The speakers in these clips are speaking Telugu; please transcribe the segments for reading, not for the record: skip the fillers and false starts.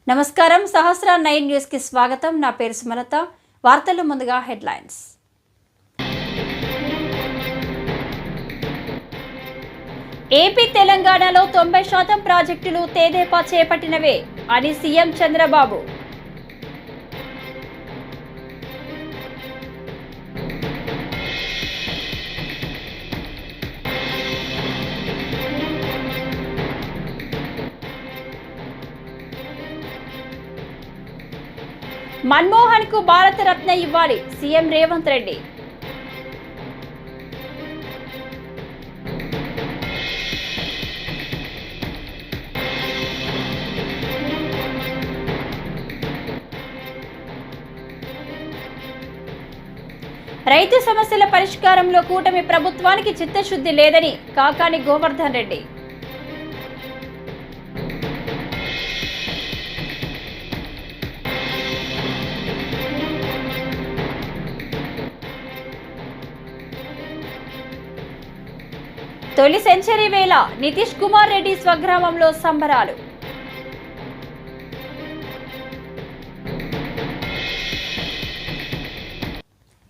నమస్కారం సహస్ర 9 న్యూస్ కి స్వాగతం. నా పేరు సుమలత. వార్తల్లో ముందుగా హెడ్లైన్స్. ఏపీ తెలంగాణలో 90% ప్రాజెక్టులు తెదేపా చేపట్టినవే అని సీఎం చంద్రబాబు. మన్మోహన్ కు భారత రత్న ఇవ్వాలి సీఎం రేవంత్ రెడ్డి. రైతు సమస్యల పరిష్కారంలో కూటమి ప్రభుత్వానికి చిత్తశుద్ధి లేదని కాకాని గోవర్ధన్ రెడ్డి. తొలి సెంచరీ వేళ నితీష్ కుమార్ రెడ్డి స్వగ్రామంలో సంబరాలు.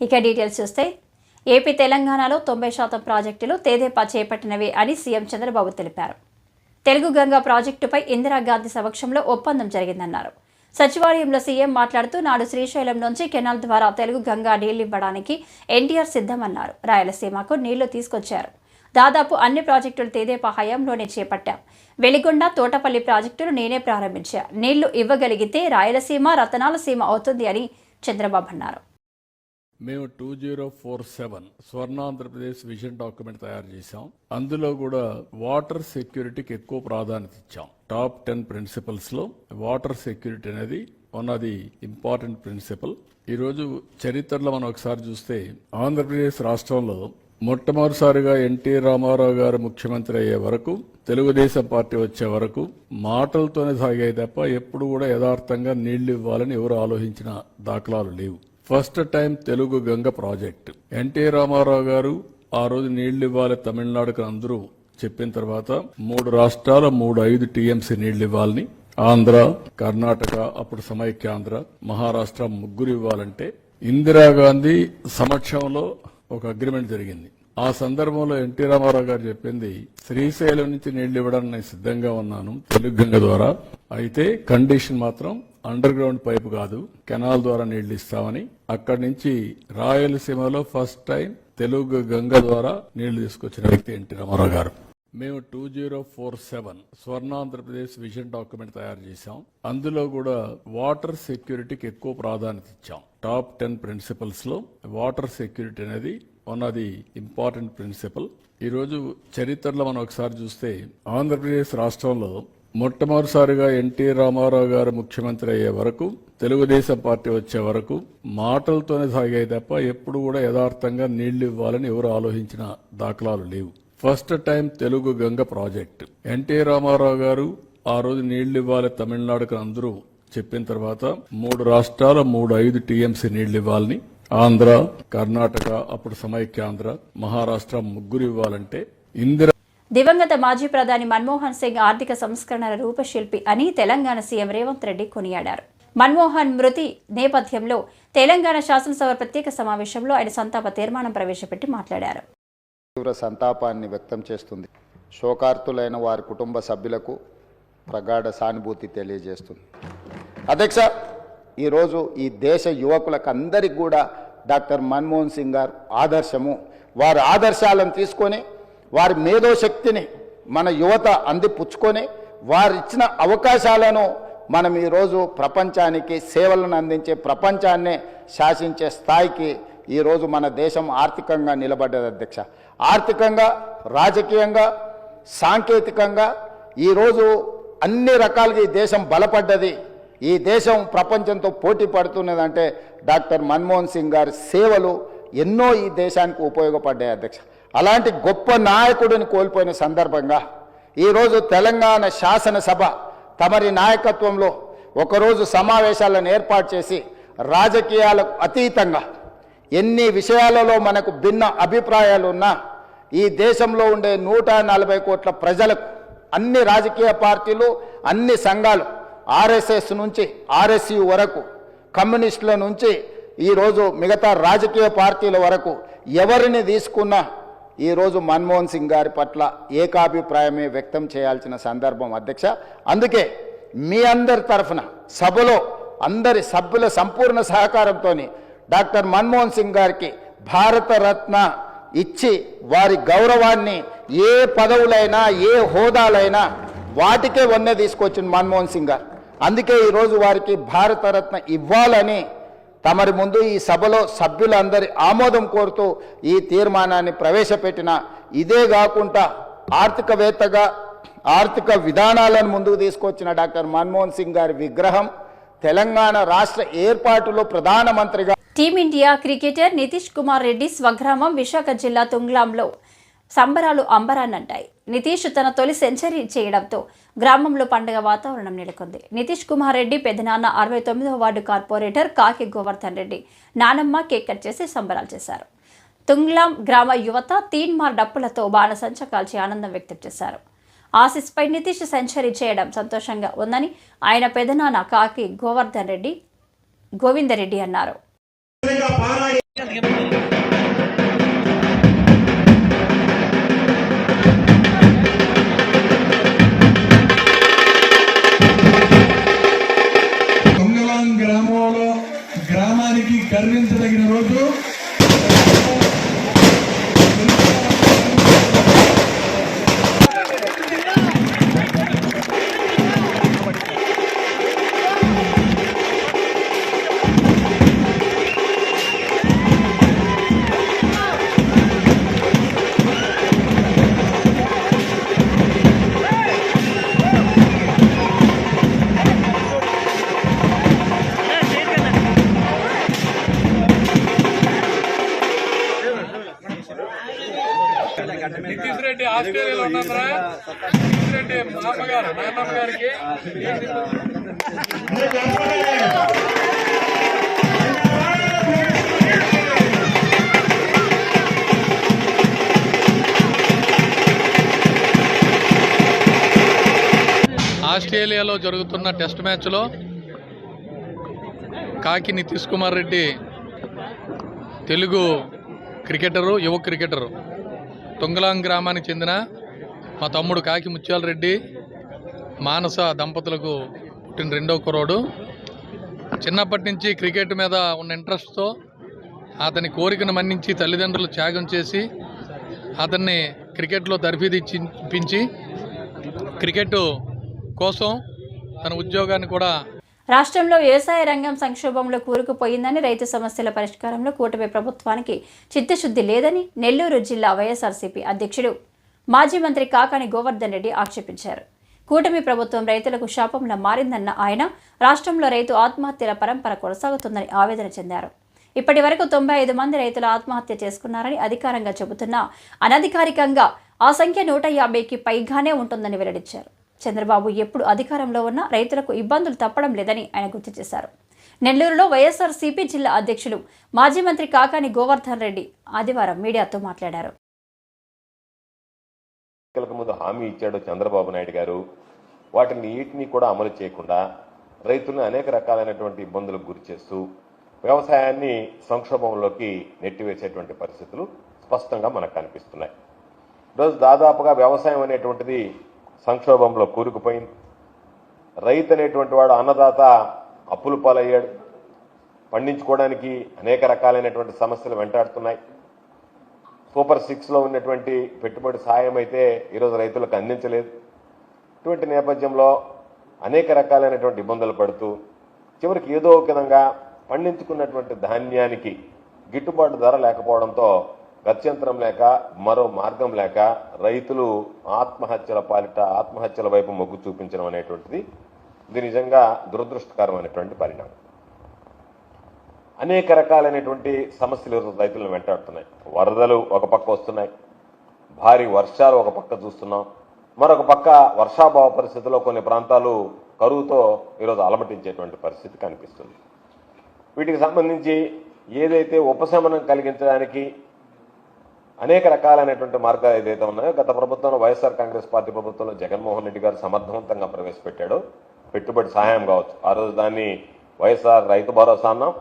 ఇక డీటెయిల్స్ చూస్తే ఏపీ తెలంగాణలో 90% ప్రాజెక్టులు తెదేపా చేపట్టినవి అని సీఎం చంద్రబాబు తెలిపారు. తెలుగు గంగా ప్రాజెక్టుపై ఇందిరాగాంధీ సమక్షంలో ఒప్పందం జరిగిందన్నారు. సచివాలయంలో సీఎం మాట్లాడుతూ నాడు శ్రీశైలం నుంచి కెనాల్ ద్వారా తెలుగు గంగా నీళ్లు ఇవ్వడానికి ఎన్టీఆర్ సిద్ధమన్నారు. రాయలసీమకు నీళ్లు తీసుకొచ్చారు. దాదాపు అన్ని ప్రాజెక్టులు తెదేపా హయాంలోనే చేపట్టాం. వెలిగొండ తోటపల్లి ప్రాజెక్టులు నేనే ప్రారంభించా. నీళ్లు ఇవ్వగలిగితే రాయలసీమ రతనాల సీమ అవుతుంది అని చంద్రబాబు అన్నారు. మేము 2047 స్వర్ణాంధ్రప్రదేశ్ విజన్ డాక్యుమెంట్ తయారు చేశాం. అందులో కూడా వాటర్ సెక్యూరిటీకి ఎక్కువ ప్రాధాన్యత ఇచ్చాం. టాప్ 10 ప్రిన్సిపల్స్ లో వాటర్ సెక్యూరిటీ అనేది one of the important principle. ఈరోజు చరిత్రలో మనం ఒకసారి చూస్తే ఆంధ్రప్రదేశ్ రాష్ట్రంలో మొట్టమొదటిసారిగా ఎన్టీ రామారావు గారు ముఖ్యమంత్రి అయ్యే వరకు, తెలుగుదేశం పార్టీ వచ్చే వరకు మాటలతోనే సాగాయి తప్ప ఎప్పుడు కూడా యథార్థంగా నీళ్లు ఇవ్వాలని ఎవరు ఆలోచించిన దాఖలాలు లేవు. First time Telugu Ganga project NT Rama Rao garu ఆ రోజు నీళ్లు ఇవ్వాలి తమిళనాడుకు అందరూ చెప్పిన తర్వాత 3 రాష్ట్రాల 5 టీఎంసీ నీళ్లు ఇవ్వాలని, ఆంధ్ర, కర్ణాటక, అప్పుడు సమైక్యాంధ్ర, మహారాష్ట్ర 3 ఇవ్వాలంటే ఇందిరాగాంధీ సమక్షంలో ఒక అగ్రిమెంట్ జరిగింది. ఆ సందర్భంలో ఎన్టీ రామారావు గారు చెప్పింది, శ్రీశైలం నుంచి నీళ్లు ఇవ్వడానికి నేను సిద్ధంగా ఉన్నాను తెలుగు గంగ ద్వారా, అయితే కండిషన్ మాత్రం అండర్ గ్రౌండ్ పైపు కాదు, కెనాల్ ద్వారా నీళ్లు ఇస్తామని. అక్కడి నుంచి రాయలసీమలో ఫస్ట్ టైం తెలుగు గంగ ద్వారా నీళ్లు తీసుకొచ్చిన వ్యక్తి ఎన్టీ రామారావు గారు. మేము 2047 స్వర్ణాంధ్రప్రదేశ్ విజన్ డాక్యుమెంట్ తయారు చేశాం. అందులో కూడా వాటర్ సెక్యూరిటీకి ఎక్కువ ప్రాధాన్యత ఇచ్చాం. టాప్ 10 ప్రిన్సిపల్స్ లో వాటర్ సెక్యూరిటీ అనేది one of the important principle. ఈరోజు చరిత్రలో మనం ఒకసారి చూస్తే ఆంధ్రప్రదేశ్ రాష్ట్రంలో మొట్టమొదటిసారిగా ఎన్టీ రామారావు గారు ముఖ్యమంత్రి అయ్యే వరకు, తెలుగుదేశం పార్టీ వచ్చే వరకు మాటలతోనే సాగాయి తప్ప ఎప్పుడు కూడా యథార్థంగా నీళ్లు ఇవ్వాలని ఎవరు ఆలోచించిన దాఖలాలు లేవు. First time Telugu Ganga project NT Rama Rao garu ఆ రోజు నీళ్లు ఇవ్వాలి తమిళనాడుకు అందరూ చెప్పిన తర్వాత 3 రాష్ట్రాల 5 టీఎంసీ నీళ్లు ఇవ్వాలని, ఆంధ్ర, కర్ణాటక, అప్పుడు సమైక్యాంధ్ర, మహారాష్ట్ర 3 ఇవ్వాలంటే దివంగత మాజీ ప్రధాని మన్మోహన్ సింగ్ ఆర్థిక సంస్కరణల రూపశిల్పి అని తెలంగాణ సీఎం రేవంత్ రెడ్డి కొనియాడారు. మన్మోహన్ మృతి నేపథ్యంలో తెలంగాణ శాసనసభ ప్రత్యేక సమావేశంలో ఆయన సంతాప తీర్మానం ప్రవేశపెట్టి మాట్లాడారు. తీవ్ర సంతాపాన్ని వ్యక్తం చేస్తుంది. శోకార్తులైన వారి కుటుంబ సభ్యులకు ప్రగాఢ సానుభూతి తెలియజేస్తుంది. అధ్యక్ష, ఈరోజు ఈ దేశ యువకులకు అందరికీ కూడా డాక్టర్ మన్మోహన్ సింగ్ గారు ఆదర్శము. వారి ఆదర్శాలను తీసుకొని వారి మేధోశక్తిని మన యువత అందిపుచ్చుకొని వారు ఇచ్చిన అవకాశాలను మనం ఈరోజు ప్రపంచానికి సేవలను అందించే, ప్రపంచాన్నే శాసించే స్థాయికి ఈరోజు మన దేశం ఆర్థికంగా నిలబడ్డది. అధ్యక్ష, ఆర్థికంగా, రాజకీయంగా, సాంకేతికంగా ఈరోజు అన్ని రకాలుగా ఈ దేశం బలపడ్డది. ఈ దేశం ప్రపంచంతో పోటీ పడుతున్నదంటే డాక్టర్ మన్మోహన్ సింగ్ గారి సేవలు ఎన్నో ఈ దేశానికి ఉపయోగపడ్డాయి. అధ్యక్ష, అలాంటి గొప్ప నాయకుడిని కోల్పోయిన సందర్భంగా ఈరోజు తెలంగాణ శాసనసభ తమరి నాయకత్వంలో ఒకరోజు సమావేశాలను ఏర్పాటు చేసి రాజకీయాలకు అతీతంగా ఎన్ని విషయాలలో మనకు భిన్న అభిప్రాయాలు ఉన్నా ఈ దేశంలో ఉండే 140 కోట్ల ప్రజలకు, అన్ని రాజకీయ పార్టీలు, అన్ని సంఘాలు ఆర్ఎస్ఎస్ నుంచి ఆర్ఎస్యు వరకు, కమ్యూనిస్టుల నుంచి ఈరోజు మిగతా రాజకీయ పార్టీల వరకు ఎవరిని తీసుకున్నా ఈరోజు మన్మోహన్ సింగ్ గారి పట్ల ఏకాభిప్రాయమే వ్యక్తం చేయాల్సిన సందర్భం అధ్యక్ష. అందుకే మీ అందరి తరఫున సభలో అందరి సభ్యుల సంపూర్ణ సహకారంతో డాక్టర్ మన్మోహన్ సింగ్ గారికి భారతరత్న ఇచ్చి వారి గౌరవాన్ని ఏ పదవులైనా ఏ హోదాలైనా వాటికే వన్నె తీసుకొచ్చిన మన్మోహన్ సింగ్ గారు. అందుకే ఈరోజు వారికి భారతరత్న ఇవ్వాలని తమరి ముందు ఈ సభలో సభ్యులందరి ఆమోదం కోరుతూ ఈ తీర్మానాన్ని ప్రవేశపెట్టిన, ఇదే కాకుండా ఆర్థికవేత్తగా ఆర్థిక విధానాలను ముందుకు తీసుకొచ్చిన డాక్టర్ మన్మోహన్ సింగ్ గారి విగ్రహం తెలంగాణ రాష్ట్ర ఏర్పాటులో ప్రధానమంత్రిగా టీమిండియా క్రికెటర్ నితీష్ కుమార్ రెడ్డి స్వగ్రామం విశాఖ జిల్లా తుంగ్లాంలో సంబరాలు అంబరాన్నంటాయి. నితీష్ తన తొలి సెంచరీ చేయడంతో గ్రామంలో పండుగ వాతావరణం నెలకొంది. నితీష్ కుమార్ రెడ్డి పెద్దనాన్న 69వ వార్డు కార్పొరేటర్ కాకి గోవర్ధన్ రెడ్డి నానమ్మ కేక్ కట్ చేసి సంబరాలు చేశారు. తుంగ్లాం గ్రామ యువత తీన్మార్ డప్పులతో బాణసంచ కాల్చి ఆనందం వ్యక్తం చేశారు. ఆసిస్పై నితీష్ సెంచరీ చేయడం సంతోషంగా ఉందని ఆయన పెదనాన్న కాకి గోవిందరెడ్డి అన్నారు. గ్రామానికి గర్వించదగిన రోజు. నితీష్ రెడ్డి ఆస్ట్రేలియాలో ఉన్నారా? నితీష్ రెడ్డి నాన్నగారు నాన్నమ్మ గారికి ఆస్ట్రేలియాలో జరుగుతున్న టెస్ట్ మ్యాచ్లో కాకి నితీష్ కుమార్ రెడ్డి తెలుగు క్రికెటరు, యువ క్రికెటరు, తుంగలాం గ్రామానికి చెందిన మా తమ్ముడు కాకి ముత్యాల రెడ్డి మానస దంపతులకు పుట్టిన రెండో కుర్రోడు. చిన్నప్పటి నుంచి క్రికెట్ మీద ఉన్న ఇంట్రెస్ట్తో అతని కోరికను మన్నించి తల్లిదండ్రులు త్యాగం చేసి అతన్ని క్రికెట్లో తర్ఫీదిప్పించి క్రికెట్ కోసం తన ఉద్యోగాన్ని కూడా. రాష్ట్రంలో వ్యవసాయ రంగం సంక్షోభంలో కూరుకుపోయిందని, రైతు సమస్యల పరిష్కారంలో కూటమి ప్రభుత్వానికి చిత్తశుద్ధి లేదని నెల్లూరు జిల్లా వైఎస్ఆర్సీపీ అధ్యక్షుడు మాజీ మంత్రి కాకాని గోవర్ధన్ రెడ్డి ఆక్షేపించారు. కూటమి ప్రభుత్వం రైతులకు శాపంలా మారిందన్న ఆయన రాష్ట్రంలో రైతు ఆత్మహత్యల పరంపర కొనసాగుతుందని ఆవేదన చెందారు. ఇప్పటి వరకు 95 మంది రైతులు ఆత్మహత్య చేసుకున్నారని అధికారంగా చెబుతున్నా అనధికారికంగా ఆ సంఖ్య 150కి పైగానే ఉంటుందని వెల్లడించారు. చంద్రబాబు ఎప్పుడు అధికారంలో ఉన్నా రైతులకు ఇబ్బందులు తప్పడం లేదని ఆయన గుర్తు చేశారు. నెల్లూరులో వైఎస్ఆర్సీపీ జిల్లా అధ్యక్షులు మాజీ మంత్రి కాకాని గోవర్ధన్ రెడ్డి ఆదివారం మీడియాతో మాట్లాడారు. ముందు హామీ ఇచ్చాడు చంద్రబాబు నాయుడు గారు. వీటిని కూడా అమలు చేయకుండా రైతులను అనేక రకాలైనటువంటి ఇబ్బందులకు గురి చేస్తూ వ్యవసాయాన్ని సంక్షోభంలోకి నెట్టివేసేటువంటి పరిస్థితులు స్పష్టంగా మనకు కనిపిస్తున్నాయి. ఈరోజు దాదాపుగా వ్యవసాయం అనేటువంటిది సంక్షోభంలో కూరుకుపోయింది. రైతు అనేటువంటి వాడు అన్నదాత అప్పుల పాలయ్యాడు. పండించుకోవడానికి అనేక రకాలైనటువంటి సమస్యలు వెంటాడుతున్నాయి. సూపర్ 6లో ఉన్నటువంటి పెట్టుబడి సాయం అయితే ఈరోజు రైతులకు అందించలేదు. ఇటువంటి నేపథ్యంలో అనేక రకాలైనటువంటి ఇబ్బందులు పడుతూ చివరికి ఏదో ఒక విధంగా పండించుకున్నటువంటి ధాన్యానికి గిట్టుబాటు ధర లేకపోవడంతో గత్యంతరం లేక మరో మార్గం లేక రైతులు ఆత్మహత్యల వైపు మొగ్గు చూపించడం అనేటువంటిది ఇది నిజంగా దురదృష్టకరమైనటువంటి పరిణామం. అనేక రకాలైనటువంటి సమస్యలు రైతులను వెంటాడుతున్నాయి. వరదలు ఒక పక్క వస్తున్నాయి, భారీ వర్షాలు ఒక పక్క చూస్తున్నాం, మరొక పక్క వర్షాభావ పరిస్థితుల్లో కొన్ని ప్రాంతాలు కరువుతో ఈరోజు అలమటించేటువంటి పరిస్థితి కనిపిస్తుంది. వీటికి సంబంధించి ఏదైతే ఉపశమనం కలిగించడానికి అనేక రకాలైనటువంటి మార్గాలు ఏదైతే ఉన్నాయో గత ప్రభుత్వంలో వైఎస్ఆర్ కాంగ్రెస్ పార్టీ ప్రభుత్వంలో జగన్మోహన్ రెడ్డి గారు సమర్థవంతంగా ప్రవేశపెట్టాడో పెట్టుబడి సహాయం కావచ్చు. ఆ రోజు దాన్ని వైఎస్ఆర్ రైతు భరోసా అన్నాం.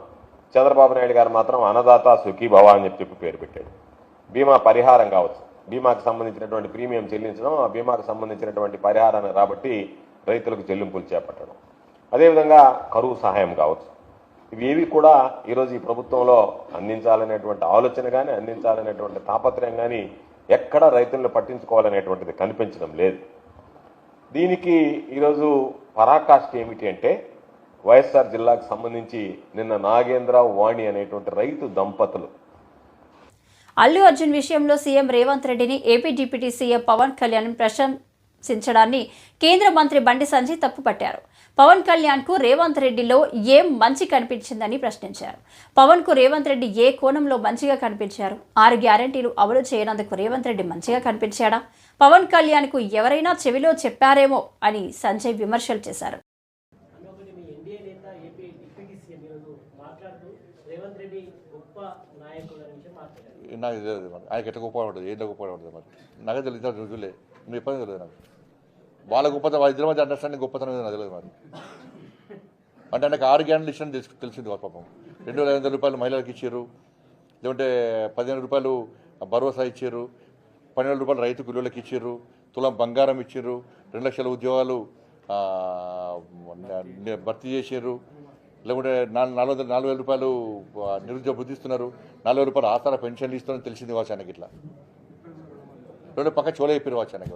చంద్రబాబు నాయుడు గారు మాత్రం అన్నదాత సుఖీభవ అని చెప్పి పేరు పెట్టాడు. బీమా పరిహారం కావచ్చు, బీమాకు సంబంధించినటువంటి ప్రీమియం చెల్లించడం, ఆ బీమాకు సంబంధించినటువంటి పరిహారాన్ని రాబట్టి రైతులకు చెల్లింపులు చేపట్టడం. అదేవిధంగా కరువు సహాయం కావచ్చు. ఇవి కూడా ఈరోజు ఈ ప్రభుత్వంలో అందించాలనేటువంటి ఆలోచన కానీ, అందించాలనేటువంటి తాపత్రయం కానీ ఎక్కడ రైతులను పట్టించుకోవాలనేటువంటిది కనిపించడం లేదు. దీనికి ఈరోజు పరాకాష్ఠ ఏమిటి అంటే, వైఎస్ఆర్ జిల్లాకు సంబంధించి నిన్న నాగేంద్ర వాణి అనేటువంటి రైతు దంపతులు అల్లు అర్జున్ విషయంలో సీఎం రేవంత్ రెడ్డిని AP deputy CM Pawan Kalyan ప్రశంసించడాన్ని కేంద్ర మంత్రి బండి సంజయ్ తప్పుపట్టారు. పవన్ కళ్యాణ్కు రేవంత్ రెడ్డిలో ఏం మంచి కనిపించిందని ప్రశ్నించారు. పవన్కు రేవంత్ రెడ్డి ఏ కోణంలో మంచిగా కనిపించారు? 6 గ్యారంటీలు అమలు చేయనందుకు రేవంత్ రెడ్డి మంచిగా కనిపించాడా? పవన్ కళ్యాణ్కు ఎవరైనా చెవిలో చెప్పారేమో అని సంజయ్ విమర్శలు చేశారు. నాకు తెలియదు మరి ఆయనకి ఎట్లా గొప్ప ఉంటుంది, ఏంటో గొప్ప ఉంటుంది మరి నాకు తెలియదు. రుజువులే మీ ఇబ్బంది తెలియదు నాకు. వాళ్ళ గొప్పతనం, వాళ్ళ ఇద్దరి మధ్య అండర్స్టాండింగ్ గొప్పతనం నాకు తెలియదు మరి. అంటే ఆయనకు 6 గ్యారెంటీలు ఇష్టం తెలిసింది వాళ్ళ పాపం. 2,500 రూపాయలు మహిళలకు ఇచ్చారు, లేదంటే 15 రూపాయలు భరోసా ఇచ్చారు, 12 రూపాయలు రైతు కూలీలకు ఇచ్చారు, తులం బంగారం ఇచ్చారు, 2 లక్షల ఉద్యోగాలు భర్తీ చేశారు, లేకుంటే 4,000 రూపాయలు నిరుద్యోగ బుద్ధిస్తున్నారు, 40 రూపాయలు ఆసార పెన్షన్లు ఇస్తున్నారని తెలిసింది కావచ్చు ఆయనకి. ఇట్లా 2 పక్క చోళ చెప్పారు కావచ్చు ఆయనకి.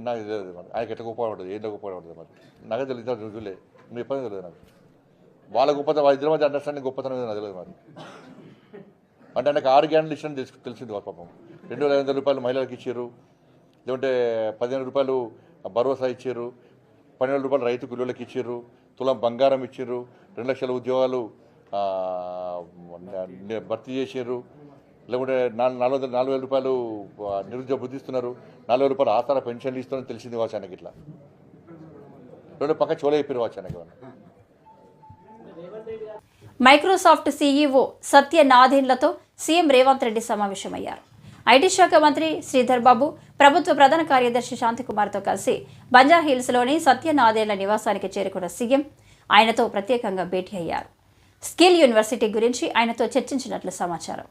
నాకు తెలియదు మరి ఆయనకి ఎట్లా గొప్ప ఉంటుంది, ఏంటో గొప్ప ఉంటుంది మరి నాకు తెలియదు. రుజువులే మీ ఇబ్బంది తెలియదు నాకు. వాళ్ళ గొప్పతనం, వాళ్ళ ఇద్దరి మధ్య అండర్స్టాండింగ్ గొప్పతనం నాకు తెలియదు మరి. అంటే ఆయనకు 6 గ్యారెంటీలు ఇష్టం తెలిసింది వాళ్ళ పాపం. 2,500 రూపాయలు మహిళలకు ఇచ్చారు, లేదంటే 15 రూపాయలు భరోసా ఇచ్చారు, 12 రూపాయలు రైతు కూలీలకు ఇచ్చారు, తులం బంగారం ఇచ్చారు, 2 లక్షల ఉద్యోగాలు భర్తీ చేశారు, లేకుంటే 4,000 రూపాయలు నిరుద్యోగ బుద్ధిస్తున్నారు, 40 రూపాయలు ఆసార పెన్షన్లు ఇస్తున్నారని తెలిసింది కావచ్చు ఆయనకి. ఇట్లా 2 పక్క చోళ చెప్పారు కావచ్చు ఆయనకి. మైక్రోసాఫ్ట్ సీఈఓ సత్య నాదెండ్లతో సీఎం రేవంత్ రెడ్డి సమావేశమయ్యారు. ఐటీ శాఖ మంత్రి శ్రీధర్ బాబు, ప్రభుత్వ ప్రధాన కార్యదర్శి శాంతికుమార్తో కలిసి బంజారాహిల్స్లోని సత్య నాదెండ్ల నివాసానికి చేరుకున్న సీఎం ఆయనతో ప్రత్యేకంగా భేటీ అయ్యారు. స్కిల్ యూనివర్సిటీ గురించి ఆయనతో చర్చించినట్లు సమాచారం.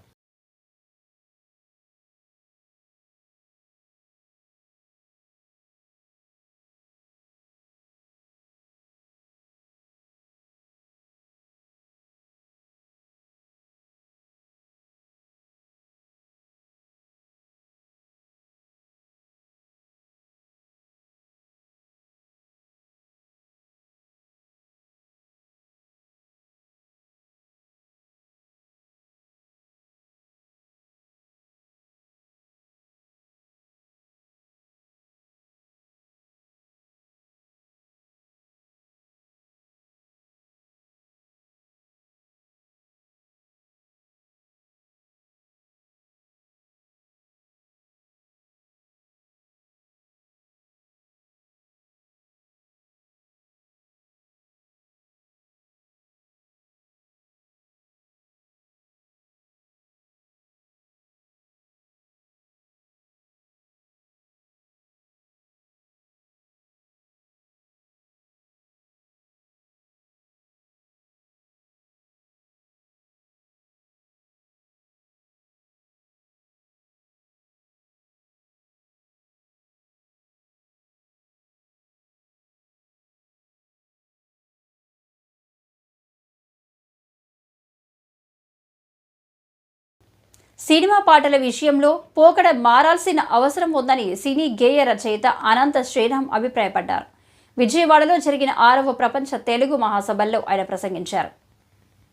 సినిమా పాటల విషయంలో పోకడ మారాల్సిన అవసరం ఉందని సినీ గేయ రచయిత అనంత శ్రీరామ్ అభిప్రాయపడ్డారు. విజయవాడలో జరిగిన 6వ ప్రపంచ తెలుగు మహాసభల్లో ఆయన ప్రసంగించారు.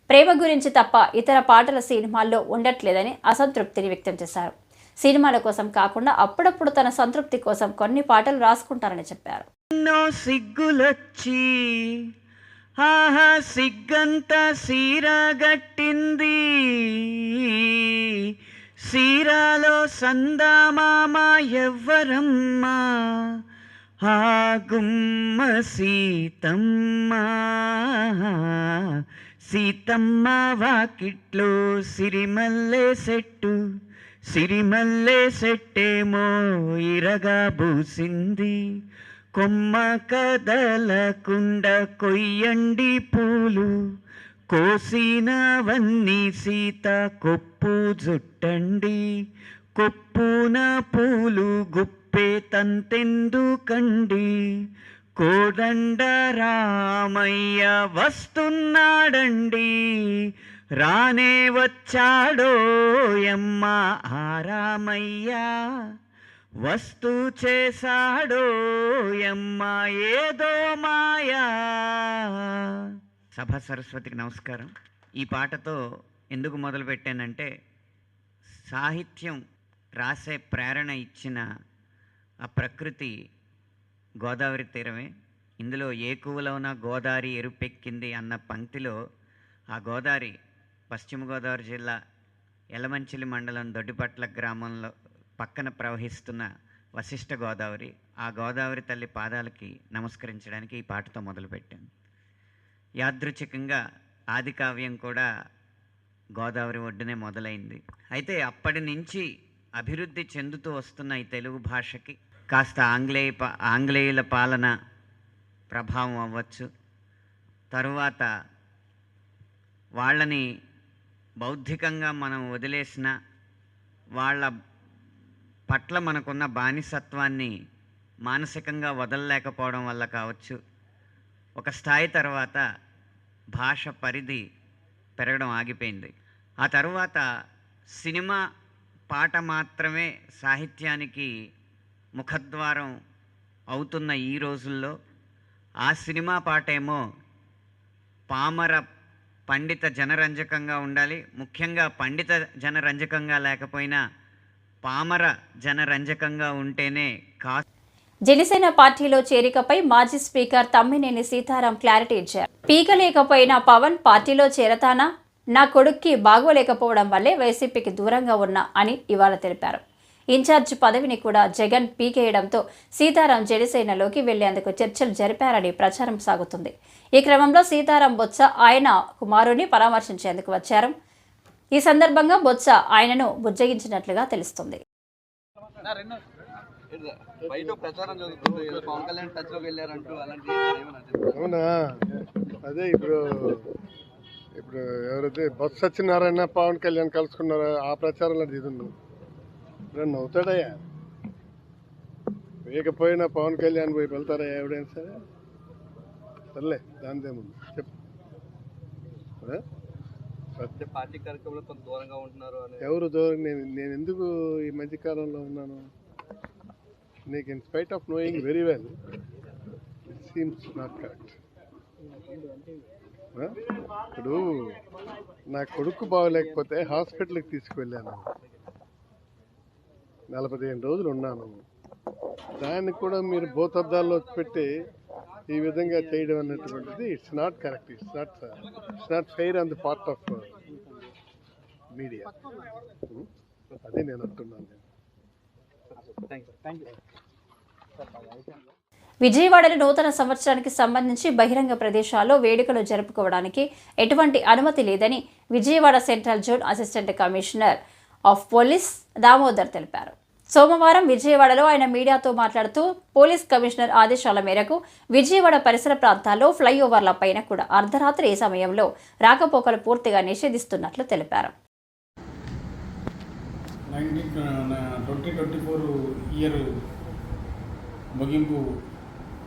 ప్రేమ గురించి తప్ప ఇతర పాటల సినిమాల్లో ఉండట్లేదని అసంతృప్తిని వ్యక్తం చేశారు. సినిమాల కోసం కాకుండా అప్పుడప్పుడు తన సంతృప్తి కోసం కొన్ని పాటలు రాసుకుంటారని చెప్పారు. సిగ్గులొచ్చి ఆహా సిగ్గంత సీరగట్టింది, సీరాలో సందామామ ఎవ్వరమ్మా, ఆ గుమ్మ సీతమ్మ, సీతమ్మ వాకిట్లో సిరిమల్లె చెట్టు, సిరిమల్లె చెట్టేమో ఇరగా బూసింది. కొమ్మ కదలకుండ కొయ్యండి పూలు, కోసినవన్నీ సీత కొప్పు జుట్టండి. కొప్పున పూలు గుప్పే తంతెందుకండి, కోదండ రామయ్య వస్తున్నాడండి. రానే వచ్చాడో యమ్మ ఆ రామయ్య, వస్తు చేశాడో యమ్మ ఏదో మాయా. సభ సరస్వతికి నమస్కారం. ఈ పాటతో ఎందుకు మొదలుపెట్టానంటే, సాహిత్యం రాసే ప్రేరణ ఇచ్చిన ఆ ప్రకృతి గోదావరి తీరమే. ఇందులో ఏ కువలోన గోదావరి ఎరుపెక్కింది అన్న పంక్తిలో ఆ గోదావరి పశ్చిమ గోదావరి జిల్లా యలమంచిలి మండలం దొడ్డిపట్ల గ్రామంలో పక్కన ప్రవహిస్తున్న వశిష్ఠ గోదావరి. ఆ గోదావరి తల్లి పాదాలకి నమస్కరించడానికి ఈ పాటతో మొదలుపెట్టాను. యాదృచ్ఛికంగా ఆది కావ్యం కూడా గోదావరి ఒడ్డునే మొదలైంది. అయితే అప్పటి నుంచి అభివృద్ధి చెందుతూ వస్తున్న ఈ తెలుగు భాషకి కాస్త ఆంగ్లేయుల పాలన ప్రభావం అవ్వచ్చు, తరువాత వాళ్ళని బౌద్ధికంగా మనం వదిలేసిన వాళ్ళ పట్ల మనకున్న బానిసత్వాన్ని మానసికంగా వదలలేకపోవడం వల్ల కావచ్చు, ఒక స్థాయి తర్వాత భాష పరిధి పెరగడం ఆగిపోయింది. ఆ తర్వాత సినిమా పాట మాత్రమే సాహిత్యానికి ముఖద్వారం అవుతున్న ఈ రోజుల్లో ఆ సినిమా పాట ఏమో పామర పండిత జనరంజకంగా ఉండాలి. ముఖ్యంగా పండిత జనరంజకంగా లేకపోయినా పామర జనరంజకంగా ఉంటేనే జనసేన పార్టీలో చేరికపై మాజీ స్పీకర్ తమ్మినేని సీతారాం క్లారిటీ ఇచ్చారు. పీకలేకపోయిన పవన్ పార్టీలో చేరతానా, నా కొడుక్కి బాగోలేకపోవడం వల్లే వైసీపీకి దూరంగా ఉన్నా అని ఇవాళ తెలిపారు. ఇన్ఛార్జ్ పదవిని కూడా జగన్ పీకేయడంతో సీతారాం జనసేనలోకి వెళ్లేందుకు చర్చలు జరిపారని ప్రచారం సాగుతుంది. ఈ క్రమంలో సీతారాం బొత్స ఆయన కుమారుని పరామర్శించేందుకు వచ్చారు. ఈ సందర్భంగా బొత్స ఆయనను బుజ్జగించినట్లుగా తెలుస్తుంది. అవునా, అదే ఇప్పుడు ఎవరైతే బొత్స సత్యనారాయణ పవన్ కళ్యాణ్ కలుసుకున్నారో ఆ ప్రచారంలో దిగుండు. నవ్వుతాడయ్యా, వేయకపోయినా పవన్ కళ్యాణ్ పోయి వెళ్తారయ్యా ఎవడైనా సరే. సర్లే, దానిదేముంది చెప్పు. పార్టీ కార్యక్రమంలో కొంత దూరంగా ఉంటున్నారు. ఎవరు దూరం? నేను ఎందుకు ఈ మధ్యకాలంలో ఉన్నాను? నీకు in spite of knowing very well it seems not correct. ఇప్పుడు నా కొడుకు బాగోలేకపోతే హాస్పిటల్కి తీసుకువెళ్ళాను, 45 రోజులు ఉన్నాను. దాన్ని కూడా మీరు భూతద్దాల్లో పెట్టి ఈ విధంగా చేయడం అన్నటువంటిది it's not correct. It's not fair on the part of media. అది నేను అంటున్నాను. విజయవాడలో నూతన సంవత్సరానికి సంబంధించి బహిరంగ ప్రదేశాల్లో వేడుకలు జరుపుకోవడానికి ఎటువంటి అనుమతి లేదని Vijayawada central zone assistant commissioner of police Damodar తెలిపారు. సోమవారం విజయవాడలో ఆయన మీడియాతో మాట్లాడుతూ పోలీస్ కమిషనర్ ఆదేశాల మేరకు విజయవాడ పరిసర ప్రాంతాల్లో ఫ్లైఓవర్ల పైన కూడా అర్ధరాత్రి సమయంలో రాకపోకలు పూర్తిగా నిషేధిస్తున్నట్లు తెలిపారు. 2024 ఇయర్ ముగింపు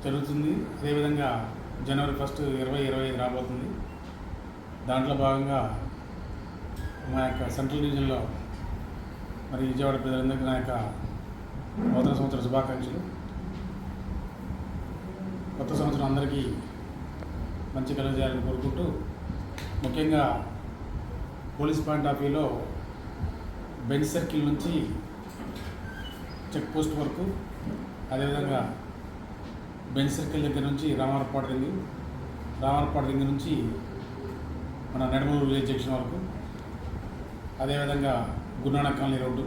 జరుగుతుంది. అదేవిధంగా జనవరి 1, 2025 రాబోతుంది. దాంట్లో భాగంగా మా యొక్క సెంట్రల్ డివిజన్లో మరి విజయవాడ ప్రజలందరికీ నా యొక్క నూతన సంవత్సర శుభాకాంక్షలు. కొత్త సంవత్సరం అందరికీ మంచి కలుగజేయాలని కోరుకుంటూ, ముఖ్యంగా పోలీస్ పాయింట్ ఆఫ్ వ్యూలో బెంచ్ సర్కిల్ నుంచి చెక్ పోస్ట్ వరకు, అదేవిధంగా బెంచ్ సర్కిల్ దగ్గర నుంచి రామారపాడు రింగ్ నుంచి మన నెడమూరు విలేజ్ జంక్షన్ వరకు, అదేవిధంగా Gurunanak colony road,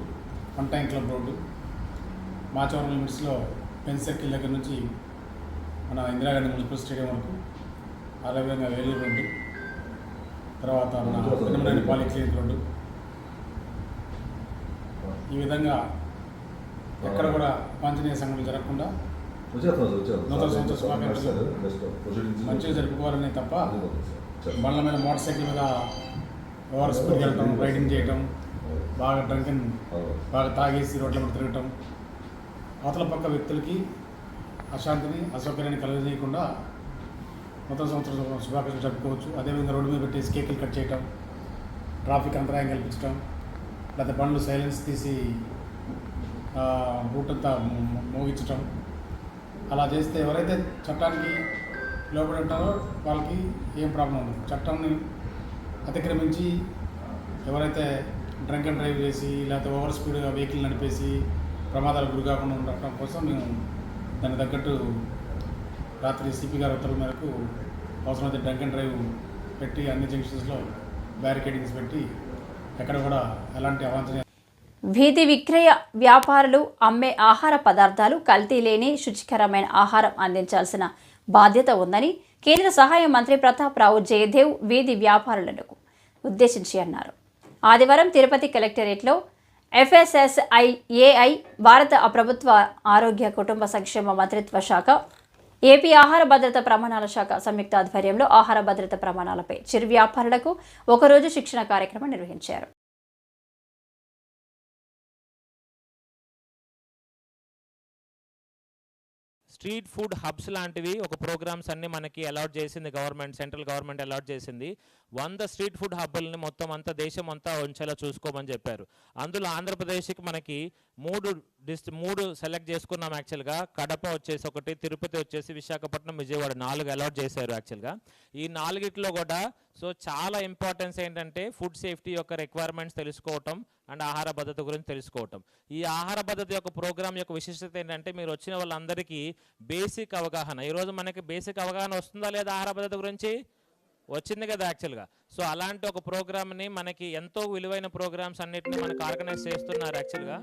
one time club road, Machavaram లిమిట్స్లో బెంచ్ సర్కిల్ దగ్గర నుంచి మన ఇందిరాగాంధీ మున్సిపల్ స్టేడియం వరకు, అదేవిధంగా వేలూరు రోడ్డు, తర్వాత మన పాలిక్లినిక్ రోడ్డు, ఈ విధంగా ఎక్కడ కూడా వాంఛనీయ సంఘటనలు జరగకుండా నూతన సంవత్సర శుభాకాంక్షలు మంచిగా జరుపుకోవాలనే తప్ప బండ్ల మీద మోటార్ సైకిల్ మీద ఓవర్ స్పీడ్కి వెళ్ళటం, రైడింగ్ చేయటం, బాగా తాగేసి రోడ్ల మీద తిరగటం, అవతల పక్క వ్యక్తులకి అశాంతిని అసౌకర్యాన్ని కలుగజేయకుండా నూతన సంవత్సర శుభాకాంక్షలు జరుపుకోవచ్చు. అదేవిధంగా రోడ్డు మీద పెట్టేసి కేకులు కట్ చేయటం, ట్రాఫిక్ అంతరాయం కల్పించడం, లేకపోతే బండ్లు సైలెన్స్ తీసి రూట్ అంతా మోగించటం, అలా చేస్తే ఎవరైతే చట్టానికి లోబడి ఉంటారో వాళ్ళకి ఏం ప్రాబ్లం ఉండదు. చట్టాన్ని అతిక్రమించి ఎవరైతే డ్రంక్ అండ్ డ్రైవ్ చేసి లేకపోతే ఓవర్ స్పీడ్గా వెహికల్ నడిపేసి ప్రమాదాలకు గురి కాకుండా ఉండటం కోసం మేము దానికి తగ్గట్టు రాత్రి సిపి గారి ఉత్తర్వుల మేరకు అవసరమైతే డ్రంక్ అండ్ డ్రైవ్ పెట్టి అన్ని జంక్షన్స్లో బ్యారికేడింగ్స్ పెట్టి ఎక్కడ కూడా ఎలాంటి అవాంఛనీయ వీధి విక్రయ వ్యాపారులు అమ్మే ఆహార పదార్థాలు కల్తీ లేని శుచికరమైన ఆహారం అందించాల్సిన బాధ్యత ఉందని కేంద్ర సహాయ మంత్రి ప్రతాప్ రావు జయదేవ్ వీధి వ్యాపారులను ఉద్దేశించి అన్నారు. ఆదివారం తిరుపతి కలెక్టరేట్లో FSSAI భారత ప్రభుత్వ ఆరోగ్య కుటుంబ సంక్షేమ మంత్రిత్వ శాఖ, ఏపీ ఆహార భద్రత ప్రమాణాల శాఖ సంయుక్త ఆధ్వర్యంలో ఆహార భద్రత ప్రమాణాలపై చిరు వ్యాపారులకు ఒకరోజు శిక్షణ కార్యక్రమం నిర్వహించారు. స్ట్రీట్ ఫుడ్ హబ్స్ లాంటివి ఒక ప్రోగ్రామ్స్ అన్ని మనకి అలాట్ చేసింది గవర్నమెంట్, సెంట్రల్ గవర్నమెంట్ అలాట్ చేసింది. 100 స్ట్రీట్ ఫుడ్ హబ్బుల్ని మొత్తం అంతా దేశం అంతా ఉంచేలా చూసుకోమని చెప్పారు. అందులో ఆంధ్రప్రదేశ్కి మనకి మూడు సెలెక్ట్ చేసుకున్నాం. యాక్చువల్గా కడప వచ్చేసి ఒకటి, తిరుపతి వచ్చేసి, విశాఖపట్నం, విజయవాడ 4 అలాట్ చేశారు. యాక్చువల్గా ఈ 4 కూడా సో చాలా ఇంపార్టెన్స్ ఏంటంటే ఫుడ్ సేఫ్టీ యొక్క రిక్వైర్మెంట్స్ తెలుసుకోవటం అండ్ ఆహార భద్రత గురించి తెలుసుకోవటం. ఈ ఆహార భద్రత యొక్క ప్రోగ్రామ్ యొక్క విశిష్టత ఏంటంటే మీరు వచ్చిన వాళ్ళందరికీ బేసిక్ అవగాహన. ఈరోజు మనకి బేసిక్ అవగాహన వస్తుందా లేదా ఆహార భద్రత గురించి? వచ్చింది కదా యాక్చువల్గా. సో అలాంటి ఒక ప్రోగ్రామ్ని మనకి ఎంతో విలువైన ప్రోగ్రామ్స్ అన్నిటిని మనకు ఆర్గనైజ్ చేస్తున్నారు యాక్చువల్గా.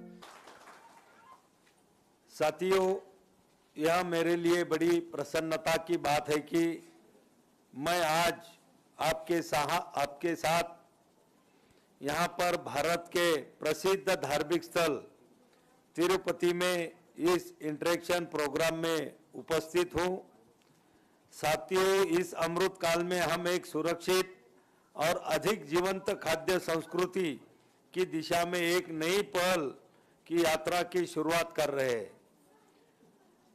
साथियों, यह मेरे लिए बड़ी प्रसन्नता की बात है कि मैं आज आपके साथ यहाँ पर भारत के प्रसिद्ध धार्मिक स्थल तिरुपति में इस इंटरेक्शन प्रोग्राम में उपस्थित हूँ. साथियों, इस अमृत काल में हम एक सुरक्षित और अधिक जीवंत खाद्य संस्कृति की दिशा में एक नई पहल की यात्रा की शुरुआत कर रहे हैं.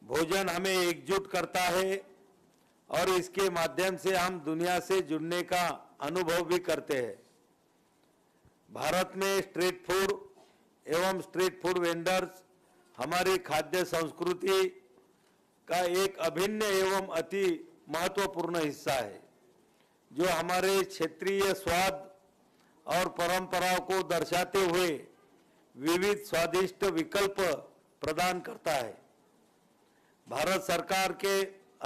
भोजन हमें एकजुट करता है और इसके माध्यम से हम दुनिया से जुड़ने का अनुभव भी करते हैं. भारत में स्ट्रीट फूड एवं स्ट्रीट फूड वेंडर्स हमारी खाद्य संस्कृति का एक अभिन्न एवं अति महत्वपूर्ण हिस्सा है, जो हमारे क्षेत्रीय स्वाद और परंपराओं को दर्शाते हुए विविध स्वादिष्ट विकल्प प्रदान करता है. भारत सरकार के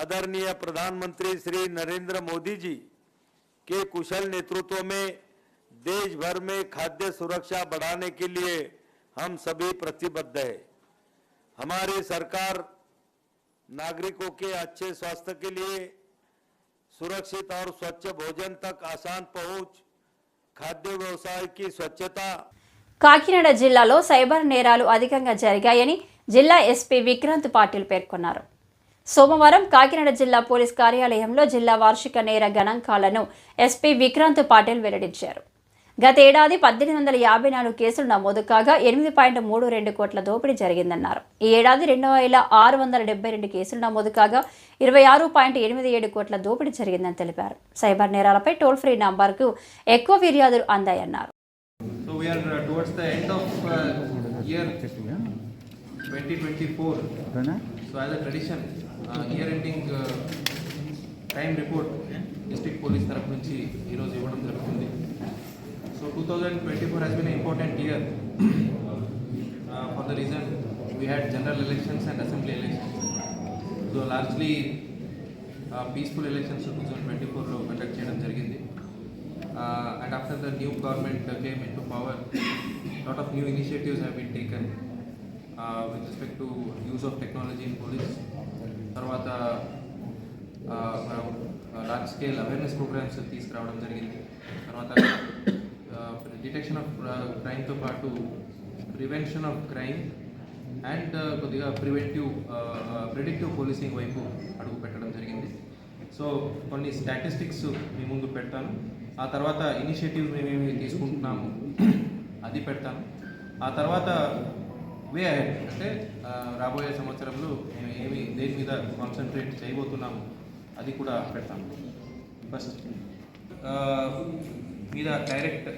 आदरणीय प्रधानमंत्री श्री नरेंद्र मोदी जी के कुशल नेतृत्व में देश भर में खाद्य सुरक्षा बढ़ाने के लिए हम सभी प्रतिबद्ध है. हमारी सरकार नागरिकों के अच्छे स्वास्थ्य के लिए सुरक्षित और स्वच्छ भोजन तक आसान पहुंच, खाद्य व्यवसाय की स्वच्छता. కాకినాడ జిల్లాలో సైబర్ నేరాలు అధికంగా జరిగాయని జిల్లా ఎస్పీ విక్రాంత్ పాటిల్ పేర్కొన్నారు. సోమవారం కాకినాడ జిల్లా పోలీస్ కార్యాలయంలో జిల్లా వార్షిక నేర గణాంకాలను ఎస్పీ విక్రాంత్ పాటిల్ వెల్లడించారు. గత ఏడాది 1854 కేసులు నమోదు కాగా 8.32 కోట్ల దోపిడీ జరిగిందన్నారు. ఈ ఏడాది 2672 కేసులు నమోదు కాగా 26.87 కోట్ల దోపిడీ జరిగిందని తెలిపారు. సైబర్ నేరాలపై టోల్ ఫ్రీ నంబర్కు ఎక్కువ ఫిర్యాదులు అందాయన్నారు. So we are towards the end of year 2024. So as a tradition, year ending time report district police తరపు నుంచి ఈరోజు ఇవ్వడం జరుగుతుంది. So 2024 has been an important year for the reason we had general elections and assembly elections. So largely peaceful elections 2024 లో కండక్ట్ చేయడం జరిగింది. And after the new government came into power, lot of new initiatives have been taken with respect to use of technology in police. Tarvata large scale awareness programs తీసుకురావడం జరిగింది. తర్వాత డిటెక్షన్ ఆఫ్ క్రైమ్తో పాటు ప్రివెన్షన్ ఆఫ్ క్రైమ్ అండ్ కొద్దిగా ప్రిడిక్టివ్ పోలీసింగ్ వైపు అడుగు పెట్టడం జరిగింది. సో కొన్ని స్టాటిస్టిక్స్ మీ ముందు పెడతాను. ఆ తర్వాత ఇనిషియేటివ్స్ మేమేమి తీసుకుంటున్నాము అది పెడతాను. ఆ తర్వాత వే అహెడ్ అంటే రాబోయే సంవత్సరంలో మేము దేని మీద కాన్సన్ట్రేట్ చేయబోతున్నాము అది కూడా పెడతాము. ఫస్ట్ మీద డైరెక్ట్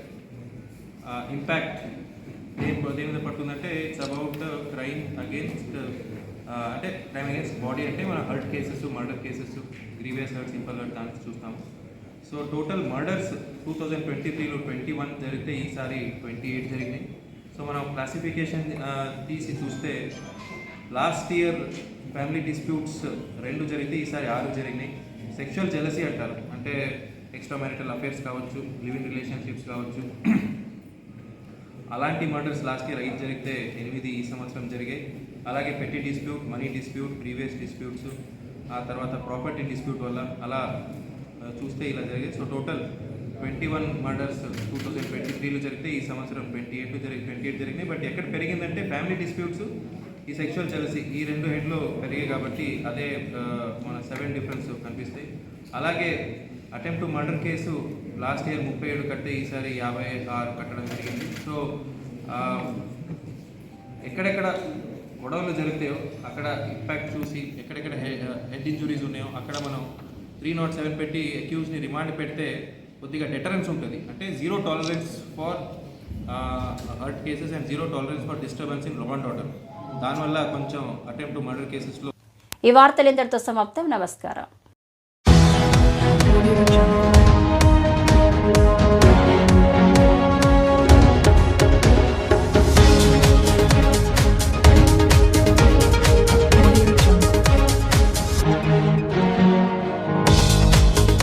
ఇంపాక్ట్ దేని మీద పడుతుందంటే it's about the crime against అంటే క్రైమ్ అగేన్స్ట్ బాడీ అంటే మన hurt cases, murder cases, grievous hurt, simple hurt దానికి చూస్తాము. సో టోటల్ మర్డర్స్ 2023లో 21 జరిగితే ఈసారి 28 జరిగినాయి. సో మనం క్లాసిఫికేషన్ తీసి చూస్తే లాస్ట్ ఇయర్ ఫ్యామిలీ డిస్ప్యూట్స్ 2 జరిగితే ఈసారి 6 జరిగినాయి. సెక్షువల్ జెలసీ అంటారు, అంటే ఎక్స్ట్రా మ్యారిటల్ అఫేర్స్ కావచ్చు, లివింగ్ రిలేషన్షిప్స్ కావచ్చు, అలాంటి మర్డర్స్ లాస్ట్ ఇయర్ 5 జరిగితే 8 ఈ సంవత్సరం జరిగాయి. అలాగే పెట్టి dispute, money dispute, previous disputes, ఆ తర్వాత ప్రాపర్టీ డిస్ప్యూట్ వల్ల అలా చూస్తే ఇలా జరిగాయి. సో టోటల్ 21 మర్డర్స్ 2023లో జరిగితే ఈ సంవత్సరం 28 జరిగినాయి. బట్ ఎక్కడ పెరిగిందంటే ఫ్యామిలీ డిస్ప్యూట్స్, ఈ సెక్షువల్ జెలసీ ఈ 2 హెడ్లో పెరిగాయి కాబట్టి అదే మన 7 డిఫరెన్స్ కనిపిస్తాయి. అలాగే attempt to murder case last year 37 కట్టే ఈసారి 56 కట్టడం జరిగింది. సో ఎక్కడెక్కడ గొడవలు జరుగుతాయో అక్కడ ఇంపాక్ట్ చూసి ఎక్కడెక్కడ హెడ్ ఇంజురీస్ ఉన్నాయో అక్కడ మనం 307 పెట్టి అక్యూజ్ని రిమాండ్ పెడితే కొద్దిగా డెటరెన్స్ ఉంటుంది. అంటే 0 tolerance for hurt cases and 0 tolerance for disturbance in law and order. దానివల్ల కొంచెం అటెంప్ట్ టు మర్డర్ కేసెస్లో. ఈ వార్తలు ఇంతటితో సమాప్తం. నమస్కారం.